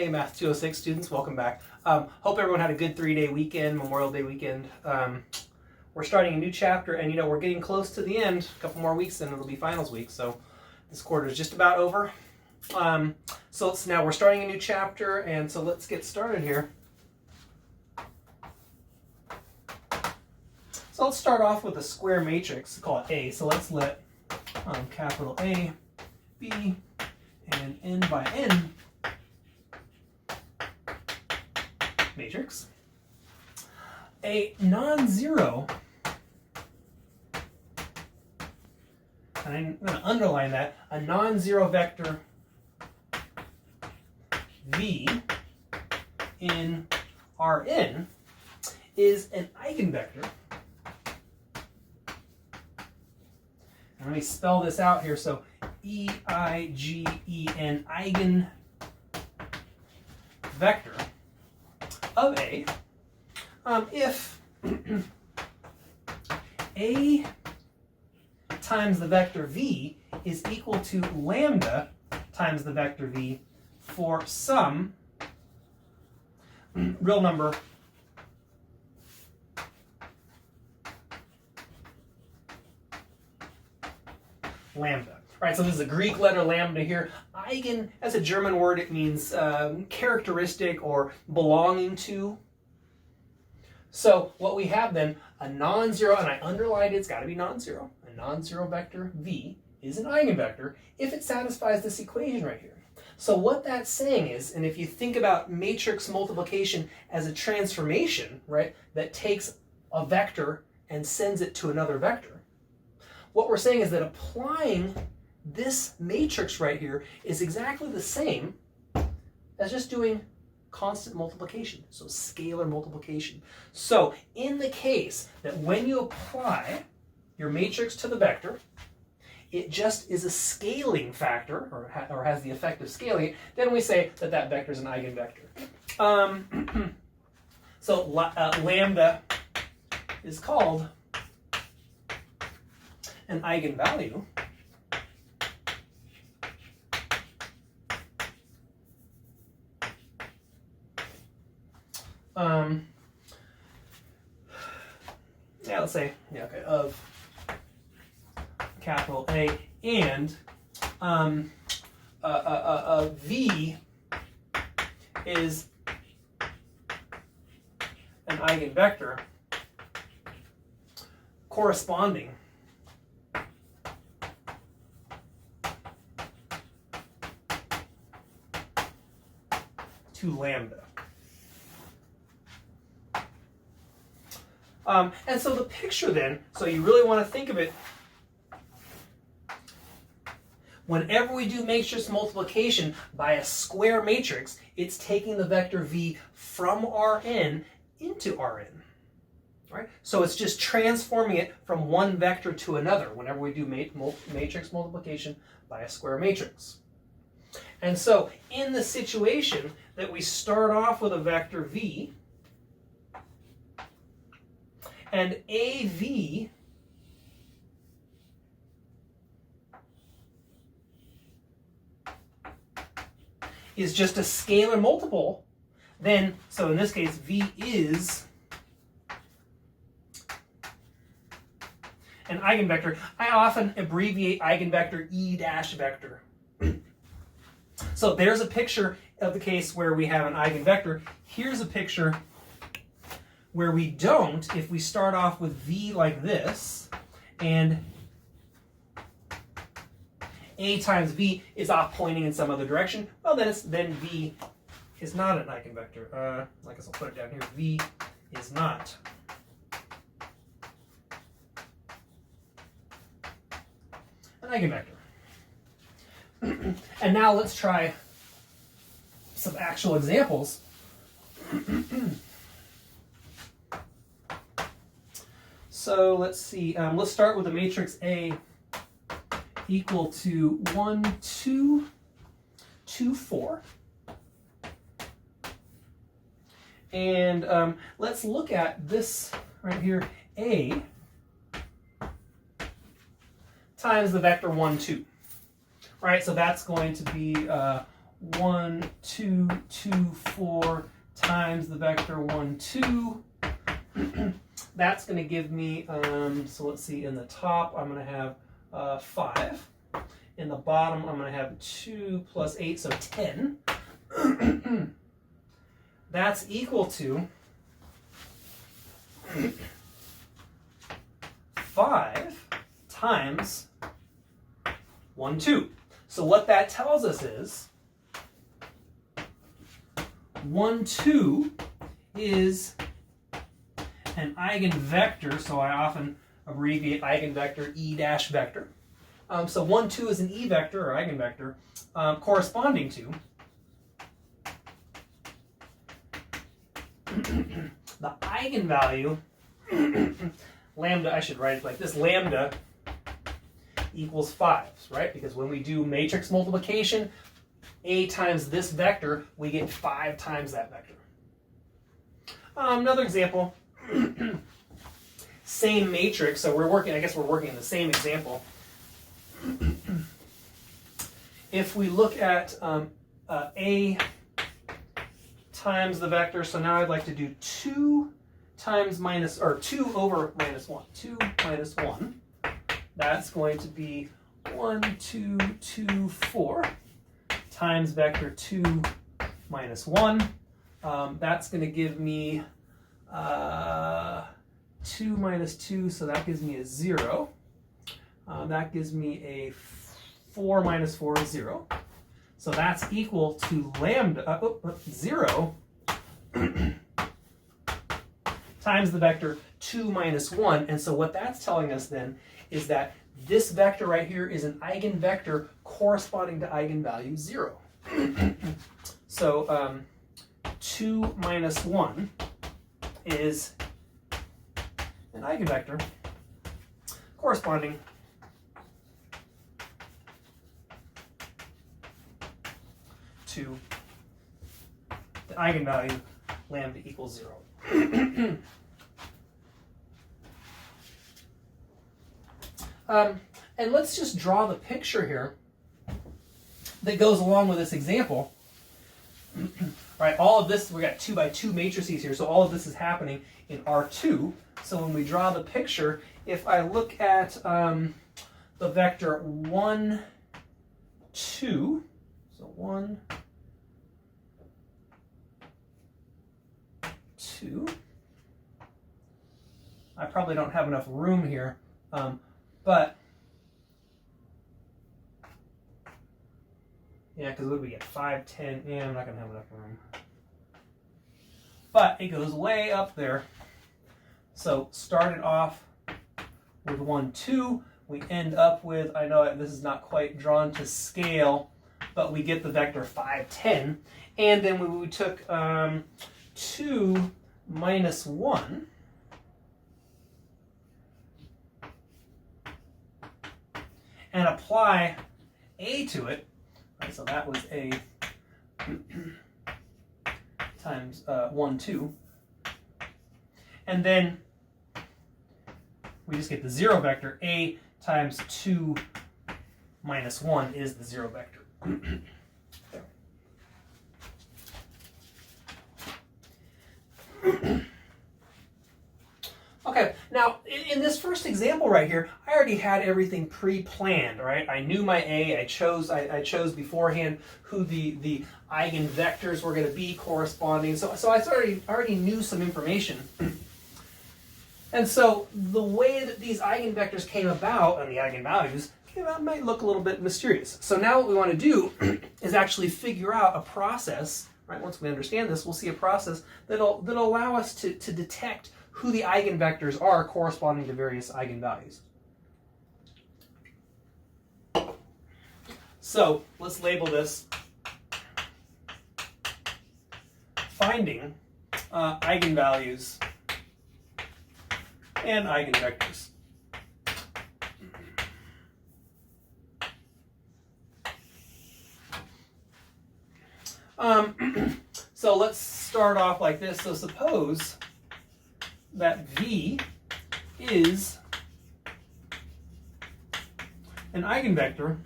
Hey, Math 206 students, welcome back. Hope everyone had a good 3-day weekend, Memorial Day weekend. We're starting a new chapter, and we're getting close to the end. A couple more weeks, and it'll be finals week. So this quarter is just about over. So now we're starting a new chapter, and so let's get started here. So let's start off with a square matrix. Call it A. So let's let capital A, B, and n by n matrix. A non-zero, and I'm going to underline that, a non-zero vector V in Rn is an eigenvector. And let me spell this out here. So E-I-G-E-N, eigenvector of A, if A times the vector V is equal to lambda times the vector V for some real number lambda. Right, so this is a Greek letter lambda here. Eigen, as a German word, it means characteristic or belonging to. So what we have then, a non-zero, and I underlined it's got to be non-zero. A non-zero vector V is an eigenvector if it satisfies this equation right here. So what that's saying is, and if you think about matrix multiplication as a transformation, right, that takes a vector and sends it to another vector, what we're saying is that applying this matrix right here is exactly the same as just doing constant multiplication, so scalar multiplication. So in the case that when you apply your matrix to the vector, it just is a scaling factor, or has the effect of scaling it, then we say that that vector is an eigenvector. So lambda is called an eigenvalue let's say, of capital A, and V is an eigenvector corresponding to lambda. And so the picture then, so you really want to think of it, whenever we do matrix multiplication by a square matrix, it's taking the vector V from Rn into Rn. Right? So it's just transforming it from one vector to another whenever we do matrix multiplication by a square matrix. And so in the situation that we start off with a vector V, and AV is just a scalar multiple, then, so in this case, V is an eigenvector. I often abbreviate eigenvector E dash vector. So there's a picture of the case where we have an eigenvector. Here's a picture where we don't, if we start off with V like this, and A times V is off pointing in some other direction, well then V is not an eigenvector. I guess I'll put it down here. V is not an eigenvector. And now let's try some actual examples. So let's see, let's start with the matrix A equal to 1, 2, 2, 4. And let's look at this right here, A times the vector 1, 2. Right, so that's going to be 1, 2, 2, 4 times the vector 1, 2. That's going to give me, so let's see, in the top I'm going to have 5. In the bottom I'm going to have 2 plus 8, so 10. That's equal to 5 times 1, 2. So what that tells us is 1, 2 is an eigenvector, so I often abbreviate eigenvector E dash vector. So 1, 2 is an E vector or eigenvector corresponding to the eigenvalue lambda, I should write it like this, lambda equals 5s, right? Because when we do matrix multiplication, A times this vector, we get 5 times that vector. Another example, same matrix, so I guess we're working in the same example. If we look at A times the vector, so now I'd like to do 2 times minus, or 2 over minus 1. 2 minus 1. That's going to be 1, 2, 2, 4 times vector 2 minus 1. That's going to give me 2 minus 2, so that gives me a 0. That gives me a 4 minus 4 is 0. So that's equal to lambda, 0 times the vector 2 minus 1. And so what that's telling us then is that this vector right here is an eigenvector corresponding to eigenvalue 0. So 2 minus 1 is an eigenvector corresponding to the eigenvalue lambda equals 0. And let's just draw the picture here that goes along with this example. Right, all of this, we got 2 by 2 matrices here, so all of this is happening in R2. So when we draw the picture, if I look at the vector 1, 2, so 1, 2, I probably don't have enough room here, but yeah, because what do we get? 5, 10, yeah, I'm not going to have enough room. But it goes way up there. So started off with 1, 2. We end up with, I know this is not quite drawn to scale, but we get the vector 5, 10. And then we took 2 minus 1. And apply A to it. Right, so that was A times 1, 2. And then we just get the 0 vector. A times 2 minus 1 is the 0 vector. Okay, now in this first example right here, I already had everything pre-planned, right? I knew my A, I chose beforehand who the eigenvectors were going to be corresponding. So I already knew some information. And so the way that these eigenvectors came about and the eigenvalues came about might look a little bit mysterious. So now what we want to do is actually figure out a process, right? Once we understand this, we'll see a process that'll allow us to detect who the eigenvectors are corresponding to various eigenvalues. So let's label this finding eigenvalues and eigenvectors. So let's start off like this. So suppose that V is an eigenvector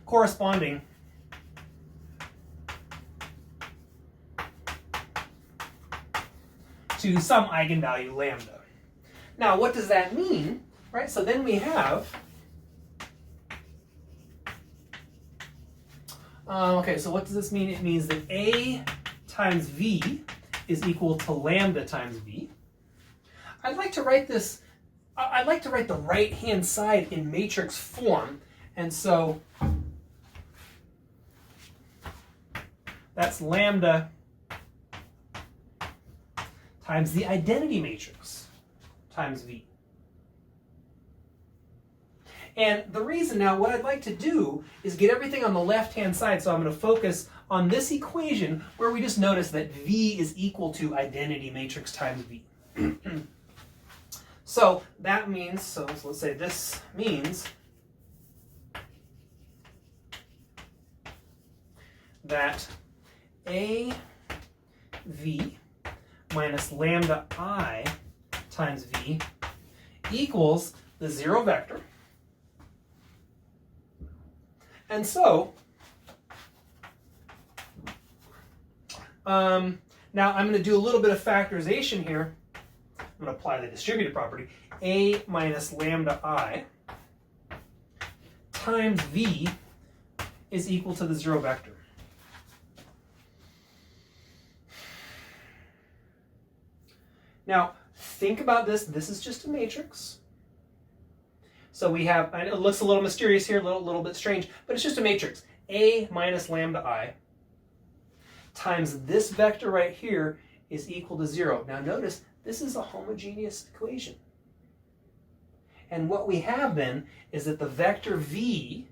corresponding to some eigenvalue lambda. Now, what does that mean? Right, so then we have, okay, so what does this mean? It means that A times V is equal to lambda times V. I'd like to write this, I'd like to write the right-hand side in matrix form, and so that's lambda times the identity matrix times V. And the reason now, what I'd like to do is get everything on the left-hand side, so I'm going to focus on this equation where we just notice that V is equal to identity matrix times V. So that means, so let's say this means that AV minus lambda I times V equals the zero vector. And so, now I'm going to do a little bit of factorization here. I'm going to apply the distributive property. A minus lambda I times V is equal to the zero vector. Now, think about this. This is just a matrix. So we have, I know it looks a little mysterious here, a little bit strange, but it's just a matrix. A minus lambda I times this vector right here is equal to 0. Now notice, this is a homogeneous equation. And what we have then is that the vector V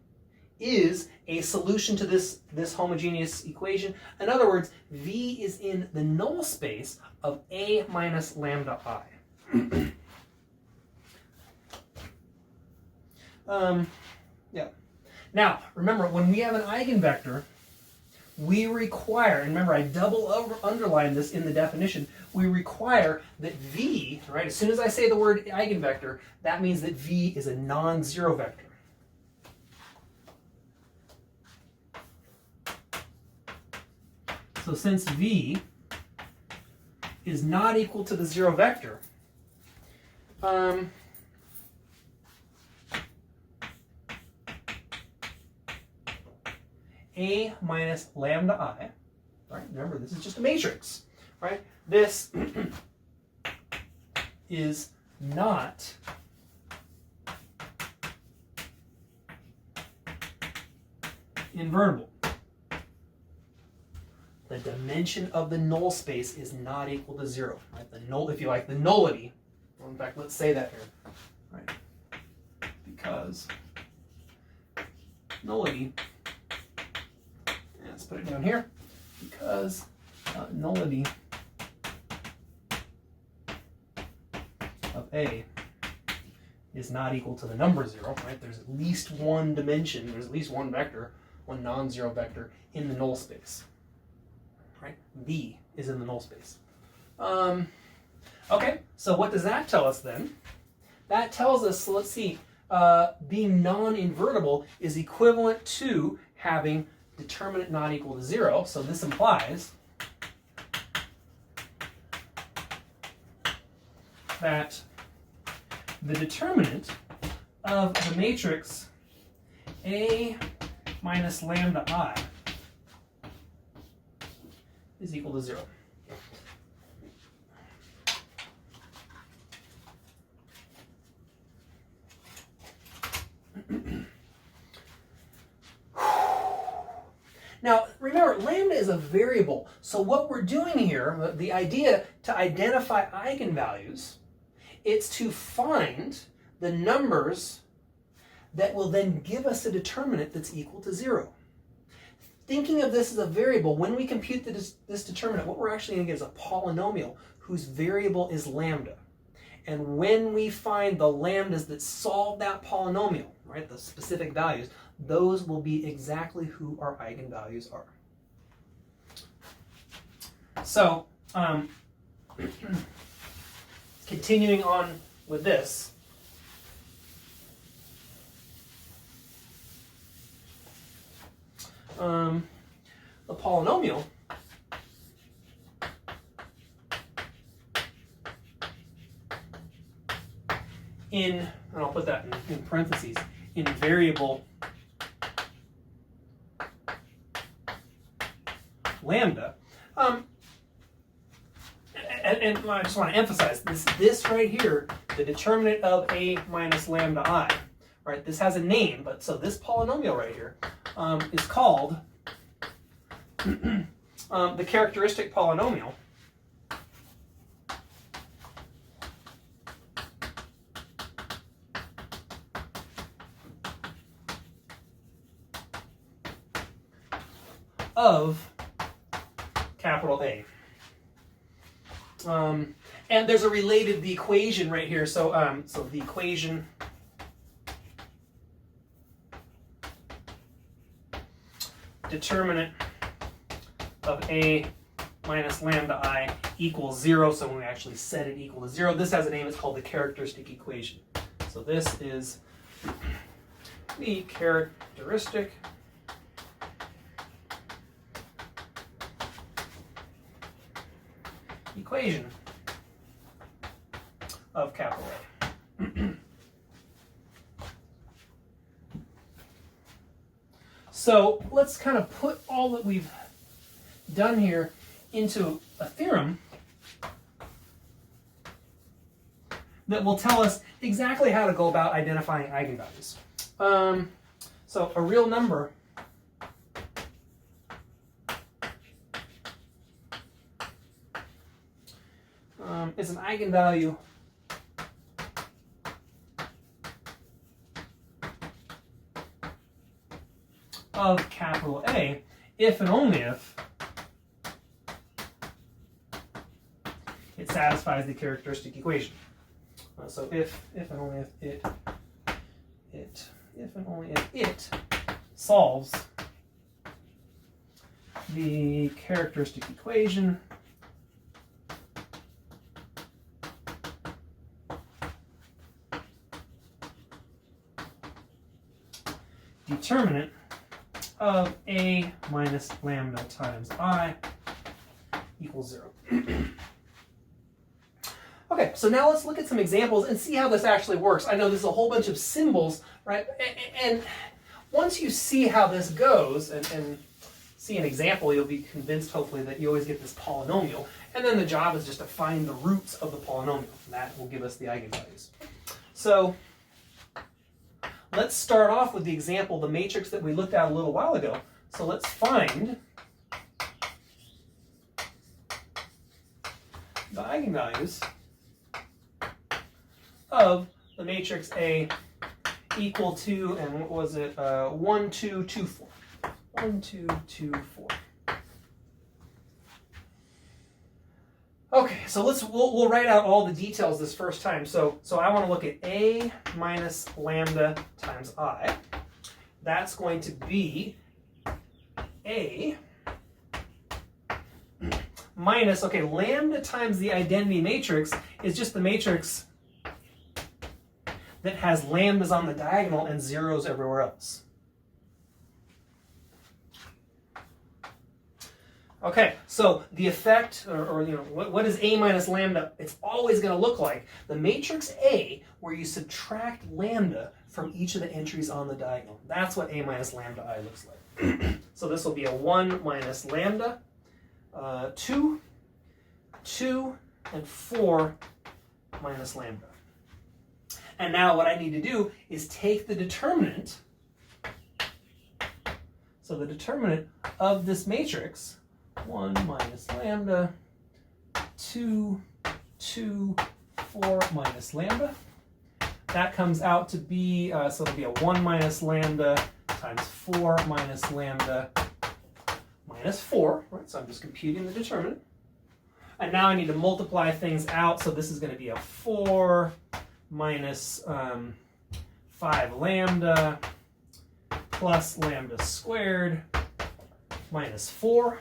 is a solution to this homogeneous equation. In other words, V is in the null space of A minus lambda I. Yeah. Now, remember, when we have an eigenvector, we require, and remember I underline this in the definition, we require that V, right, as soon as I say the word eigenvector, that means that V is a non-zero vector. So since V is not equal to the zero vector, A minus lambda I, right? Remember, this is just a matrix, right? This is not invertible. The dimension of the null space is not equal to 0, right? The null, if you like, the nullity. Well, in fact, let's say that here, right? Because nullity. Let's put it down here, because nullity of A is not equal to the number 0, right? There's at least one dimension, there's at least one vector, one non-zero vector in the null space, right? B is in the null space. Okay, so what does that tell us then? That tells us, so let's see, being non-invertible is equivalent to having determinant not equal to 0, so this implies that the determinant of the matrix A minus lambda I is equal to 0. Now, remember, lambda is a variable. So what we're doing here, the idea to identify eigenvalues, it's to find the numbers that will then give us a determinant that's equal to 0. Thinking of this as a variable, when we compute this determinant, what we're actually going to get is a polynomial whose variable is lambda. And when we find the lambdas that solve that polynomial, right, the specific values, those will be exactly who our eigenvalues are. So, continuing on with this, the polynomial and I'll put that in parentheses, in variable lambda. And I just want to emphasize this right here, the determinant of a minus lambda I, right? This has a name, but so this polynomial right here is called the characteristic polynomial of capital A. And there's a related the equation right here. So so the equation determinant of A minus lambda I equals 0. So when we actually set it equal to 0, this has a name. It's called the characteristic equation. So this is the characteristic equation of capital A. So let's kind of put all that we've done here into a theorem that will tell us exactly how to go about identifying eigenvalues. So a real number is an eigenvalue of capital A if and only if it satisfies the characteristic equation. So if and only if if and only if it solves the characteristic equation determinant of A minus lambda times I equals 0. Okay, so now let's look at some examples and see how this actually works. I know there's a whole bunch of symbols, right? And once you see how this goes and see an example, you'll be convinced, hopefully, that you always get this polynomial. And then the job is just to find the roots of the polynomial. And that will give us the eigenvalues. So let's start off with the example, the matrix that we looked at a little while ago. So let's find the eigenvalues of the matrix A equal to, and what was it, 1, 2, 2, 4. 1, 2, 2, 4. Okay, so we'll write out all the details this first time. So I want to look at A minus lambda times I. That's going to be A minus, okay, lambda times the identity matrix is just the matrix that has lambdas on the diagonal and zeros everywhere else. Okay, so the effect, or you know, what is A minus lambda? It's always going to look like the matrix A where you subtract lambda from each of the entries on the diagonal. That's what A minus lambda I looks like. So this will be a 1 minus lambda, 2, 2, and 4 minus lambda. And now what I need to do is take the determinant, so the determinant of this matrix, 1 minus lambda, 2, 2, 4 minus lambda. That comes out to be, so it'll be a 1 minus lambda times 4 minus lambda minus 4, right? So I'm just computing the determinant. And now I need to multiply things out, so this is going to be a 4 minus 5 lambda plus lambda squared minus 4.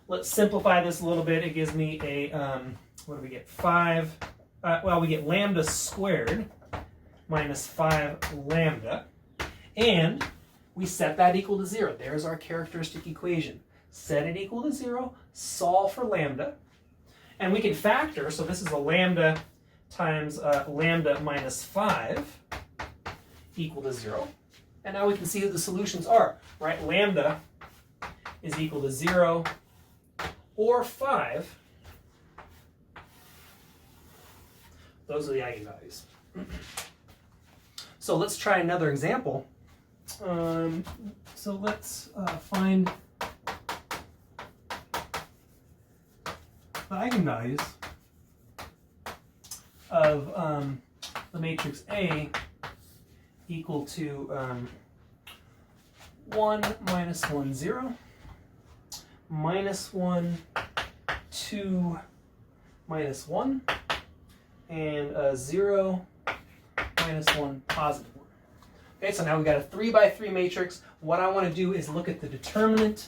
Let's simplify this a little bit. It gives me a, what do we get? 5, well, we get lambda squared minus 5 lambda. And we set that equal to 0. There's our characteristic equation. Set it equal to 0, solve for lambda. And we can factor, so this is a lambda times lambda minus 5 equal to 0. And now we can see who the solutions are, right? Lambda is equal to 0 or 5. Those are the eigenvalues. So let's try another example. So let's find the eigenvalues of the matrix A equal to 1, minus 1, 0, minus 1, 2, minus 1, and 0, minus 1, positive 1. Okay, so now we've got a 3 by 3 matrix. What I want to do is look at the determinant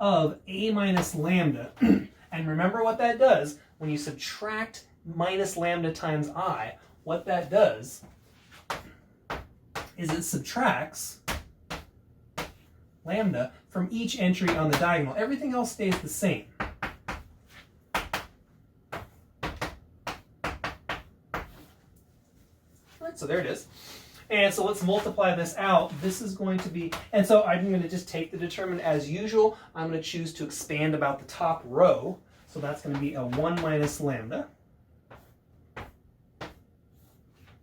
of A minus lambda. And remember what that does. When you subtract minus lambda times I, what that does is it subtracts lambda from each entry on the diagonal. Everything else stays the same. Right, so there it is. And so let's multiply this out. This is going to be, and so I'm going to just take the determinant as usual. I'm going to choose to expand about the top row. So that's going to be a 1 minus lambda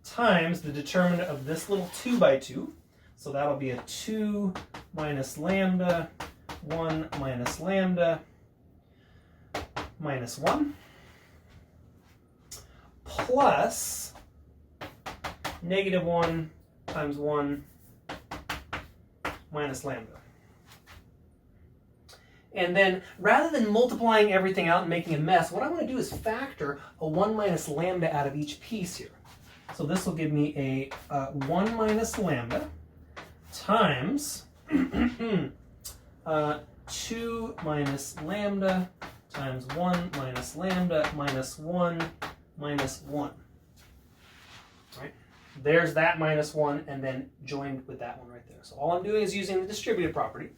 times the determinant of this little 2 by 2. So that'll be a 2 minus lambda, 1 minus lambda, minus 1, plus negative 1 times 1 minus lambda. And then, rather than multiplying everything out and making a mess, what I want to do is factor a 1 minus lambda out of each piece here. So this will give me a 1 minus lambda times 2 minus lambda times 1 minus lambda minus 1 minus 1. Right? There's that minus 1, and then joined with that one right there. So all I'm doing is using the distributive property.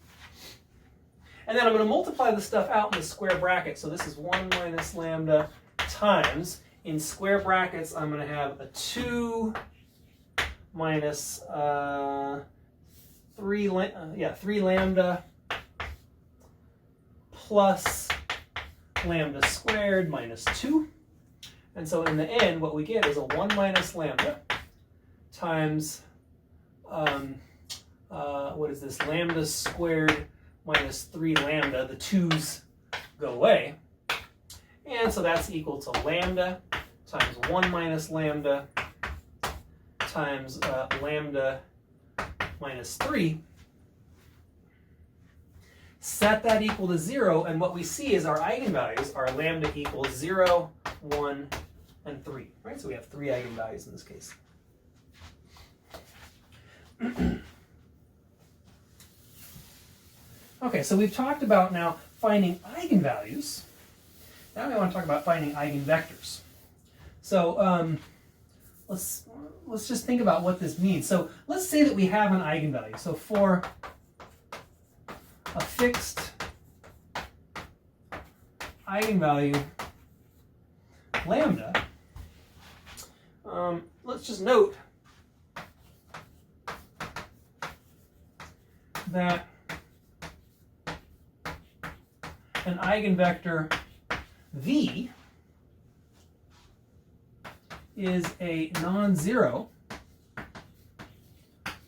And then I'm going to multiply the stuff out in the square bracket. So this is 1 minus lambda times, in square brackets, I'm going to have a 2 minus 3 lambda plus lambda squared minus 2. And so in the end, what we get is a 1 minus lambda times, what is this, lambda squared minus 3 lambda. The 2's go away. And so that's equal to lambda times 1 minus lambda times lambda minus 3. Set that equal to 0, and what we see is our eigenvalues are lambda equals 0, 1, and 3. Right? So we have 3 eigenvalues in this case. Okay, so we've talked about now finding eigenvalues. Now we want to talk about finding eigenvectors. So let's just think about what this means. So let's say that we have an eigenvalue. So for a fixed eigenvalue lambda, let's just note that an eigenvector V is a non-zero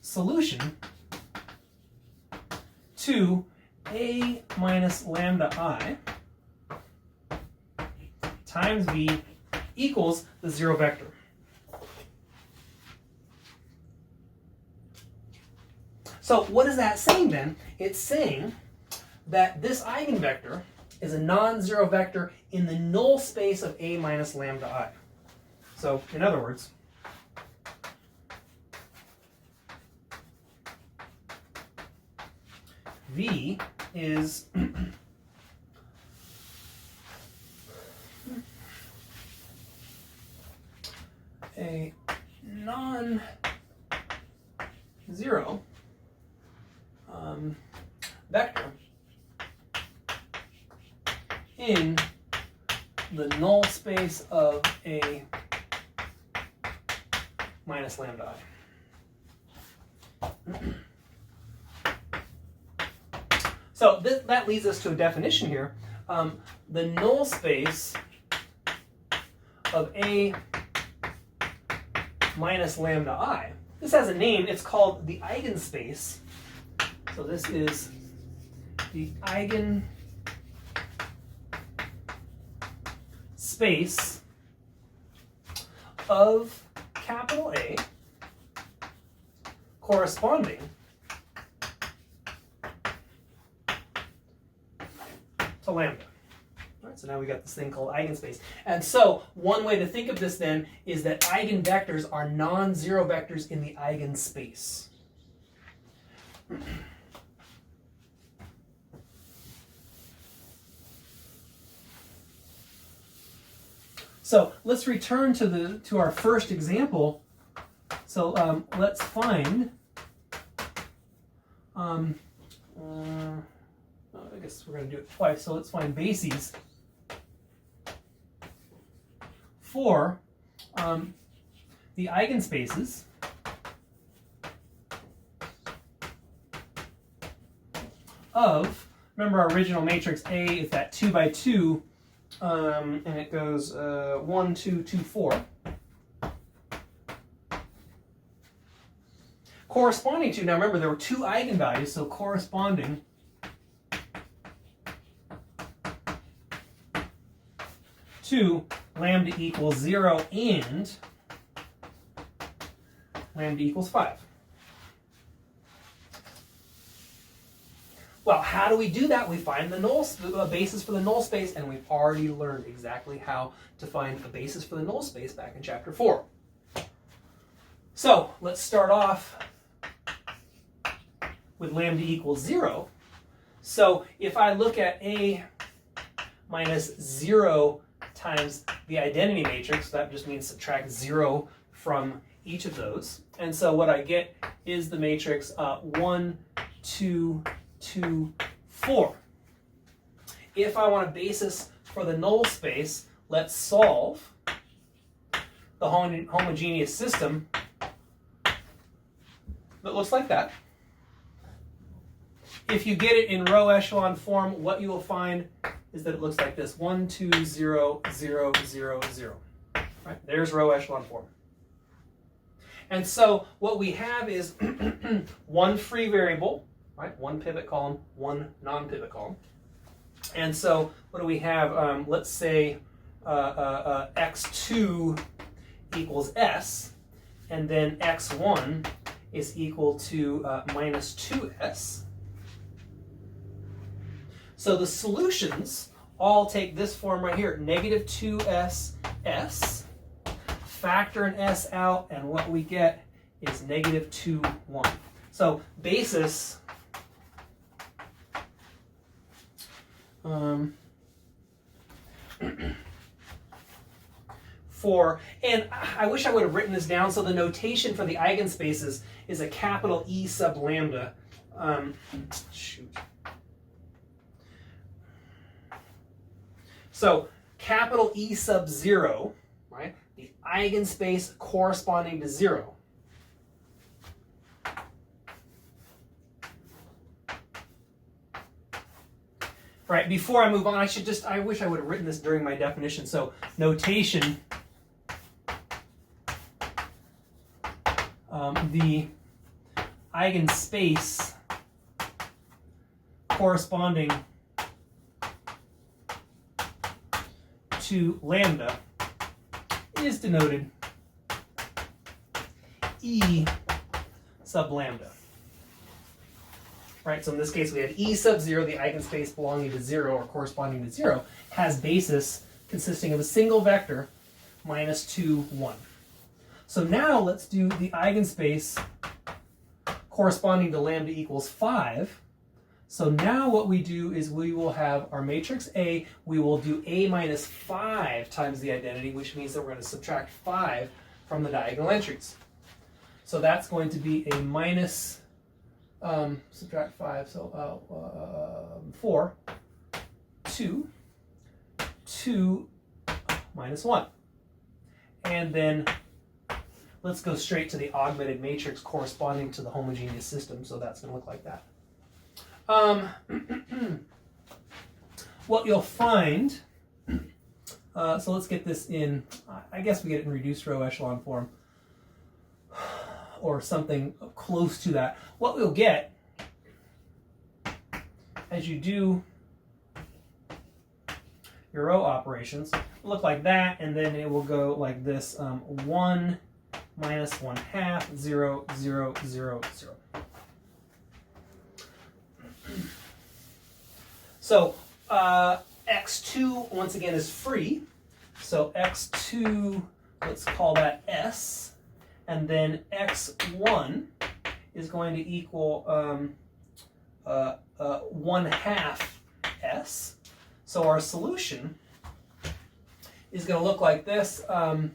solution to A minus lambda I times V equals the zero vector. So what is that saying then? It's saying that this eigenvector is a non-zero vector in the null space of A minus lambda I. So, in other words, V is a non-zero vector in the null space of A minus lambda I. So that leads us to a definition here. The null space of A minus lambda I. This has a name. It's called the eigenspace. So this is the eigenspace of capital A corresponding to lambda. All right, so now we got this thing called eigenspace. And so one way to think of this then is that eigenvectors are non-zero vectors in the eigenspace. So let's return to our first example. So let's find. I guess we're going to do it twice. So let's find bases for the eigenspaces of. Remember our original matrix A is that 2 by 2. And it goes 1, 2, 2, 4. Corresponding to, now remember there were 2 eigenvalues, so corresponding to lambda equals 0 and lambda equals 5. Well, how do we do that? We find the null basis for the null space, and we've already learned exactly how to find a basis for the null space back in chapter 4. So let's start off with lambda equals 0. So if I look at A minus 0 times the identity matrix, that just means subtract 0 from each of those. And so what I get is the matrix 1, 2, 2, 4. If I want a basis for the null space, let's solve the homogeneous system that looks like that. If you get it in row echelon form, what you will find is that it looks like this: 1, 2, 0, 0, 0, 0. Right? There's row echelon form. And so what we have is one free variable, right? One pivot column, one non-pivot column. And so what do we have? Let's say x2 equals s, and then x1 is equal to minus 2s. So the solutions all take this form right here: negative 2s, s, factor an s out, and what we get is negative 2, 1. So basis for, and I wish I would have written this down. So the notation for the eigenspaces is a capital E sub lambda. So capital E sub 0, right? The eigenspace corresponding to 0. Right, before I move on, I wish I would have written this during my definition. So notation, the eigenspace corresponding to lambda is denoted E sub lambda. Right, so in this case we have E sub 0, the eigenspace belonging to 0 or corresponding to 0, has basis consisting of a single vector, minus 2, 1. So now let's do the eigenspace corresponding to lambda equals 5. So now what we do is we will have our matrix A, we will do A minus 5 times the identity, which means that we're going to subtract 5 from the diagonal entries. So that's going to be a minus, subtract 5, so 4, 2, 2, minus 1. And then let's go straight to the augmented matrix corresponding to the homogeneous system. So that's going to look like that. What you'll find, so let's get this in, I guess we get it in reduced row echelon form, or something close to that. What we'll get as you do your row operations will look like that, and then it will go like this: 1 minus 1/2, 0, 0, 0, 0. So x2 once again is free. So x2, let's call that s, and then x1 is going to equal 1/2 s. So our solution is going to look like this: 1/2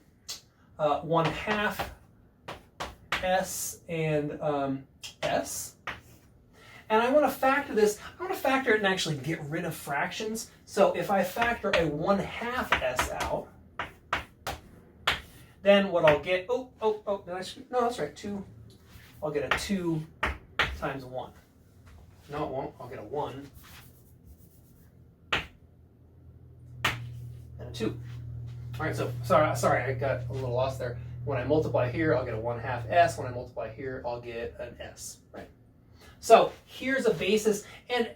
s and s. And I want to factor this. I want to factor it and actually get rid of fractions. So if I factor a 1/2 s out, then what I'll get, no, that's right, 2. I'll get a 2 times 1. No, it won't. I'll get a 1 and a 2. All right, so sorry, I got a little lost there. When I multiply here, I'll get a 1/2 s. When I multiply here, I'll get an s, right? So here's a basis, and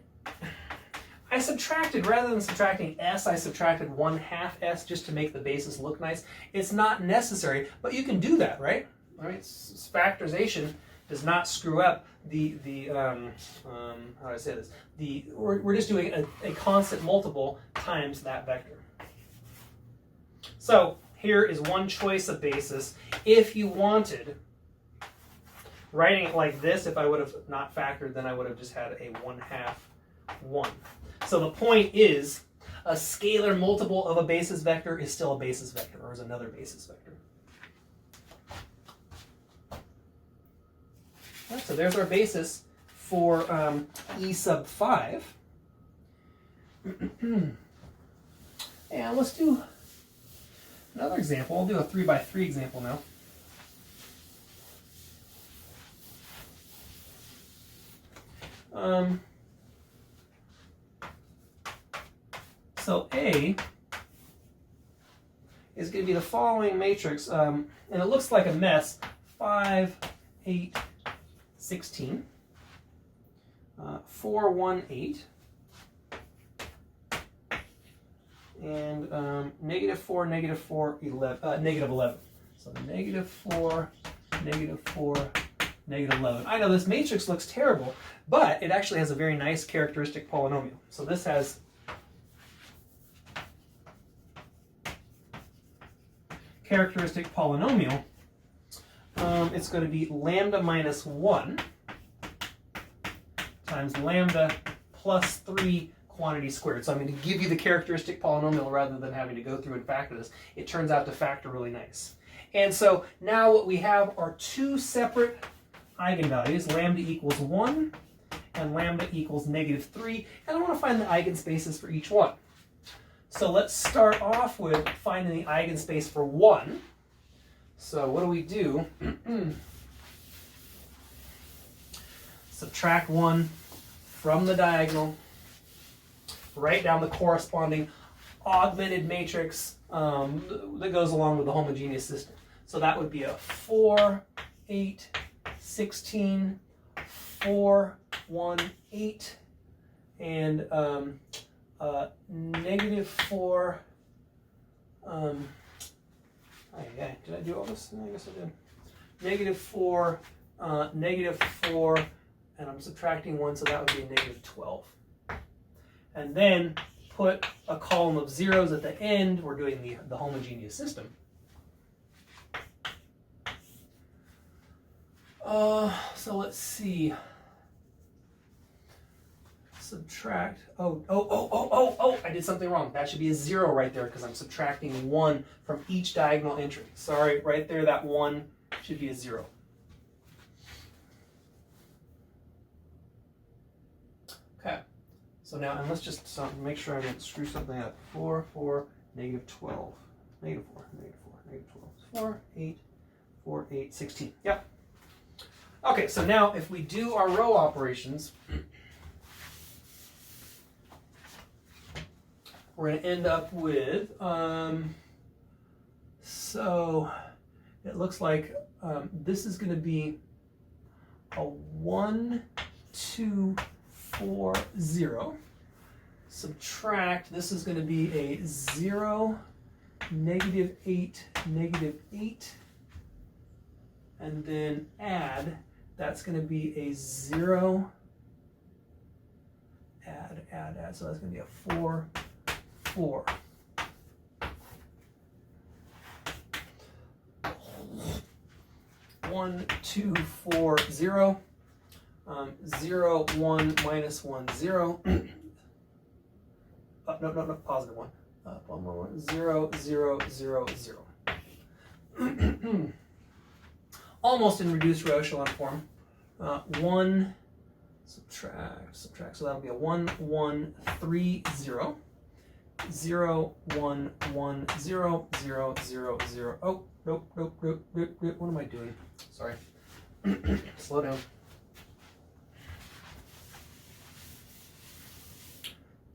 I subtracted, rather than subtracting s, I subtracted 1/2 s just to make the basis look nice. It's not necessary, but you can do that, right? All right, factorization does not screw up the how do I say this? We're just doing a constant multiple times that vector. So here is one choice of basis. If you wanted, writing it like this, if I would have not factored, then I would have just had a 1/2, 1. So the point is, a scalar multiple of a basis vector is still a basis vector, or is another basis vector. All right, so there's our basis for E sub 5. And let's do another example. I'll do a 3x3 example now. So A is going to be the following matrix, and it looks like a mess: 5, 8, 16, 4, 1, 8, and -4, -4, 11, -11. So -4, -4, -11. I know this matrix looks terrible, but it actually has a very nice characteristic polynomial. So this has characteristic polynomial. It's going to be lambda minus 1 times lambda plus 3 quantity squared. So I'm going to give you the characteristic polynomial rather than having to go through and factor this. It turns out to factor really nice. And so now what we have are two separate eigenvalues. Lambda equals 1 and lambda equals -3. And I want to find the eigenspaces for each one. So let's start off with finding the eigenspace for 1. So what do we do? Subtract 1 from the diagonal, write down the corresponding augmented matrix that goes along with the homogeneous system. So that would be a 4, 8, 16, 4, 1, 8, and -4. Did I do all this? I guess I did. -4, -4, and I'm subtracting 1, so that would be a -12. And then put a column of zeros at the end. We're doing the homogeneous system. So let's see. Subtract. Oh, I did something wrong. That should be a 0 right there because I'm subtracting 1 from each diagonal entry. Sorry, right there, that 1 should be a 0. Okay. So now, and let's just make sure I didn't screw something up. 4, 4, -12. -4, -4, -12. 4, 8, 4, 8, 16. Yep. Okay, so now if we do our row operations, we're going to end up with, so it looks like this is going to be a 1, 2, 4, 0. Subtract, this is going to be a 0, negative 8, negative 8. And then add, that's going to be a 0, add. So that's going to be a 4, 4. One, 2, 4, 0. 0, 1, minus 1, 0. No, positive 1. 1, 0, 0, 0, 0. Almost in reduced row echelon form. 1, subtract. So that'll be a 1, 1, 3, 0. 0, 1, 1, 0, 0, 0, 0. Oh, nope. What am I doing? Sorry. Slow down.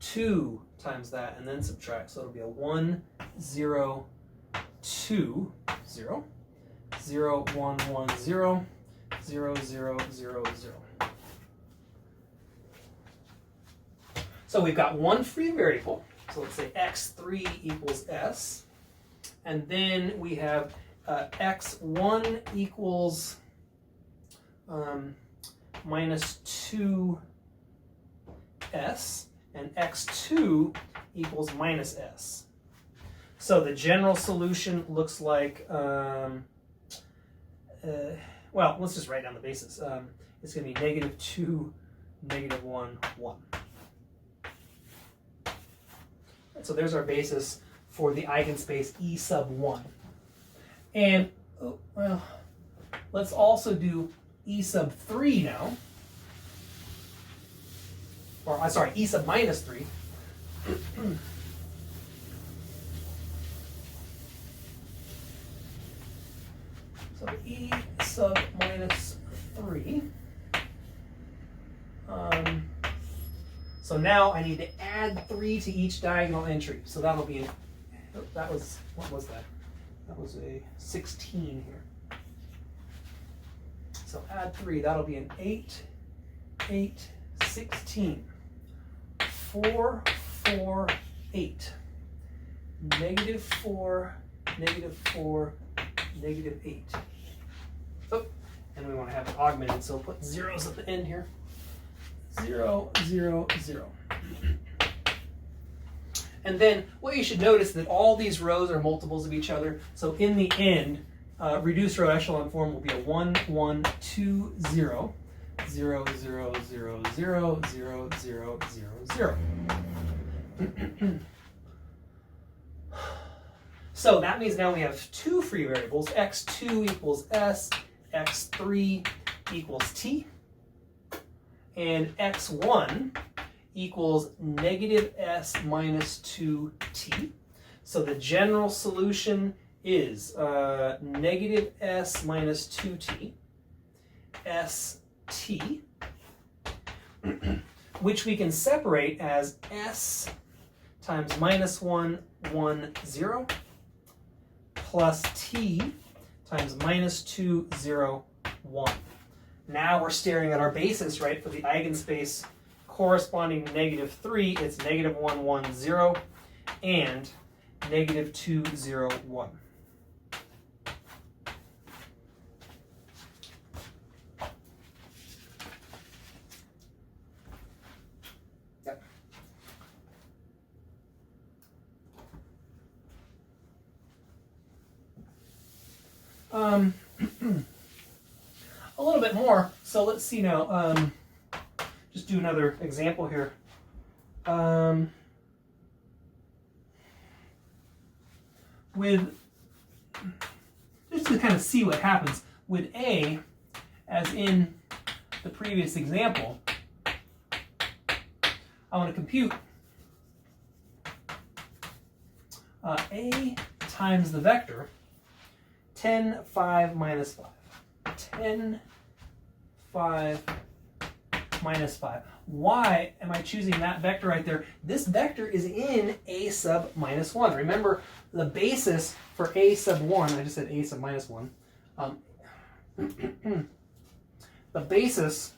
2 times that, and then subtract. So it'll be a 1, 0, 2, 0. 0, 1, 1, 0. 0, 0, 0, 0. So we've got one free variable. So let's say x3 equals s. And then we have x1 equals minus 2s. And x2 equals minus s. So the general solution looks like, well, let's just write down the basis. It's going to be negative 2, negative 1, 1. So there's our basis for the eigenspace E sub 1. And, well, let's also do E sub 3 now. Or, I'm sorry, E sub minus 3. So E sub minus 3. So now I need to add 3 to each diagonal entry. So that'll be, what was that? That was a 16 here. So add 3, that'll be an 8, 8, 16. 4, 4, 8. Negative 4, negative 4, negative 8. Oh, and we want to have it augmented, so we'll put zeros at the end here. 0, 0, 0. And then what you should notice that all these rows are multiples of each other. So in the end, reduced row echelon form will be a 1, 1, 2, 0. 0, 0, 0, 0, 0, 0, 0, 0. So that means now we have two free variables. x2 equals s, x3 equals t, and x1 equals negative s minus 2t. So the general solution is negative s minus 2t, st, which we can separate as s times minus 1, 1, 0, plus t times minus 2, 0, 1. Now we're staring at our basis, right, for the eigenspace corresponding to negative 3. It's negative 1, 1, 0, and negative 2, 0, 1. Yep. A little bit more. So let's see now. Just do another example here. With just to kind of see what happens with A, as in the previous example, I want to compute A times the vector 10, 5, minus 5. 10, 5, minus 5. Why am I choosing that vector right there? This vector is in a sub minus 1. Remember, the basis for a sub 1, I just said a sub minus 1. The basis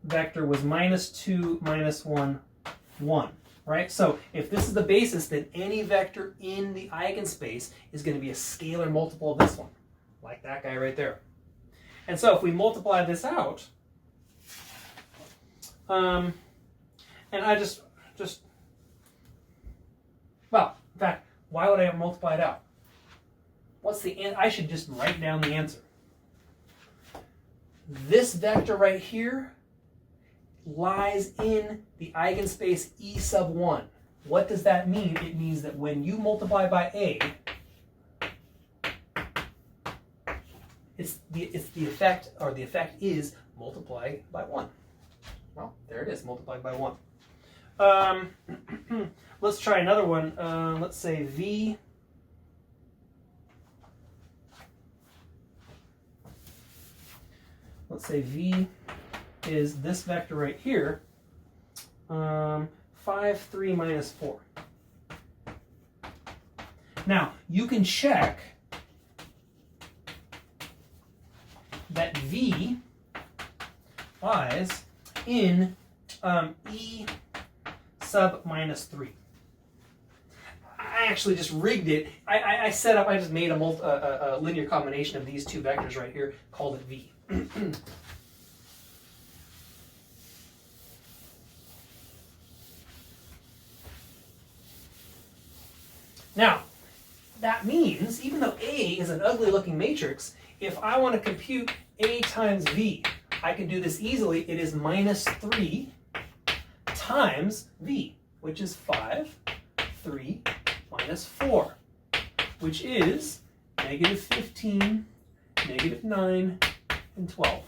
vector was minus 2, minus 1, 1. Right? So if this is the basis, then any vector in the eigenspace is going to be a scalar multiple of this one, like that guy right there. And so if we multiply this out, and I well, in fact, why would I multiply it out? What's the I should just write down the answer. This vector right here lies in the eigenspace E sub 1. What does that mean? It means that when you multiply by A, it's the effect, or the effect is multiply by 1. Well, there it is, multiplied by 1. Let's try another one. Let's say V. Let's say V is this vector right here, 5, 3, minus 4. Now, you can check that V lies in E sub minus 3. I actually just rigged it. I just made a linear combination of these two vectors right here, called it V. Now, that means, even though A is an ugly looking matrix, if I want to compute A times V, I can do this easily. It is minus 3 times V, which is 5, 3, minus 4, which is negative 15, negative 9, and 12.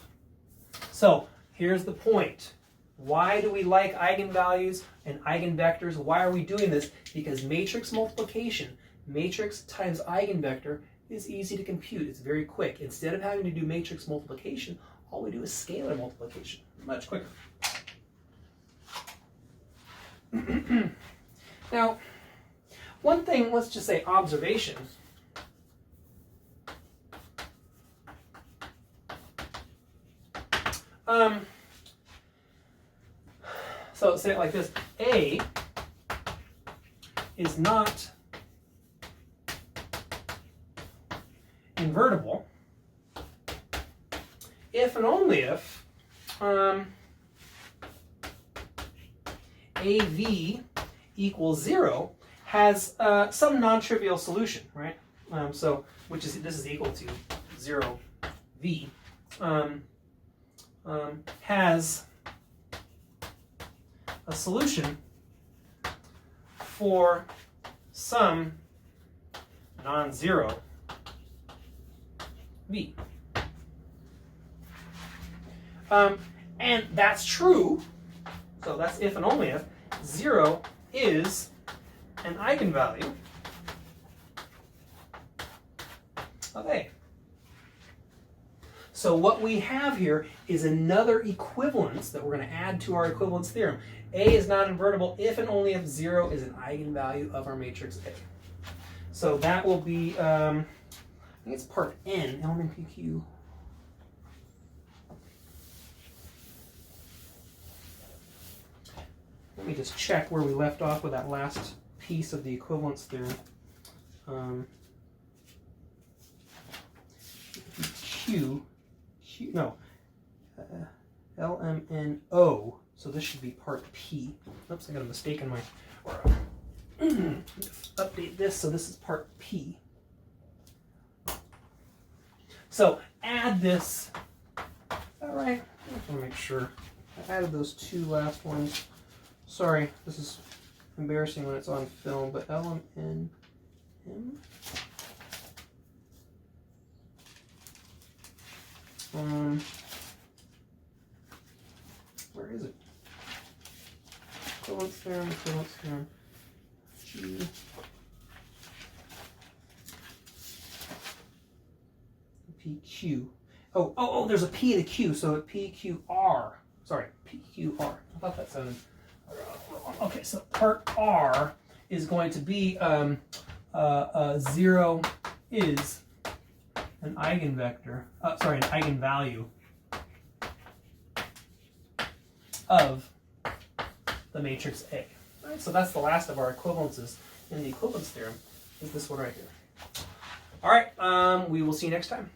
So here's the point. Why do we like eigenvalues and eigenvectors? Why are we doing this? Because matrix multiplication, matrix times eigenvector, is easy to compute. It's very quick. Instead of having to do matrix multiplication, all we do is scalar multiplication. Much quicker. Now, one thing, let's just say observation. So say it like this: A is not invertible if and only if AV equals 0 has some non-trivial solution, right? This is equal to 0 V, has a solution for some non-zero V. And that's true, so that's if and only if 0 is an eigenvalue of A. So what we have here is another equivalence that we're going to add to our equivalence theorem. A is not invertible if and only if 0 is an eigenvalue of our matrix A. So that will be, I think it's part N, element PQ. Let me just check where we left off with that last piece of the equivalence theorem. LMNO. So this should be part P. Oops, I got a mistake in my. Update this, so this is part P. So add this. All right. I just want to make sure I added those two last ones. Sorry, this is embarrassing when it's on film, but LMNM. Where is it? Equivalence theorem, equivalence theorem. G. PQ. Oh, there's a P and a Q, so PQR. Sorry, PQR. I thought that sounded wrong. Okay, so part R is going to be 0 is an eigenvector, an eigenvalue of the matrix A. All right, so that's the last of our equivalences in the equivalence theorem, is this one right here. All right, we will see you next time.